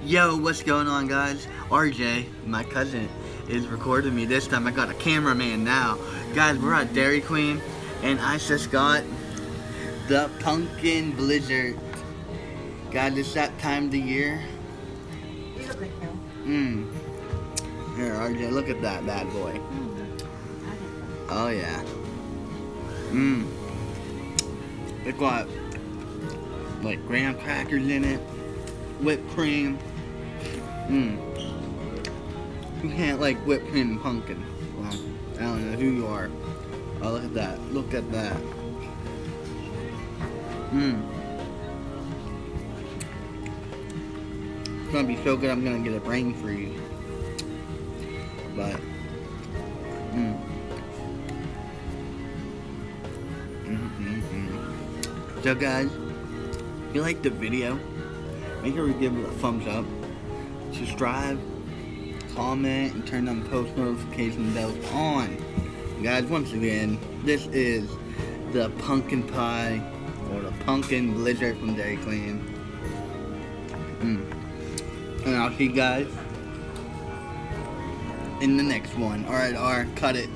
Yo, what's going on, guys? RJ, my cousin, is recording me this time. I got a cameraman now. Guys, we're at Dairy Queen, and I just got the pumpkin blizzard. Guys, it's that time of the year. You look like him. Here, RJ, look at that bad boy. Oh, yeah. It got, like, graham crackers in it, whipped cream. You can't like whipped cream and pumpkin. Well, I don't know who you are. Oh, look at that. Look at that. It's gonna be so good, I'm gonna get a brain freeze. But, So guys, if you liked the video, make sure you give it a thumbs up, subscribe, comment, and turn on post notification bells on. Guys, once again, this is the pumpkin pie or the pumpkin blizzard from Dairy Queen. And I'll see you guys in the next one. Alright, cut it.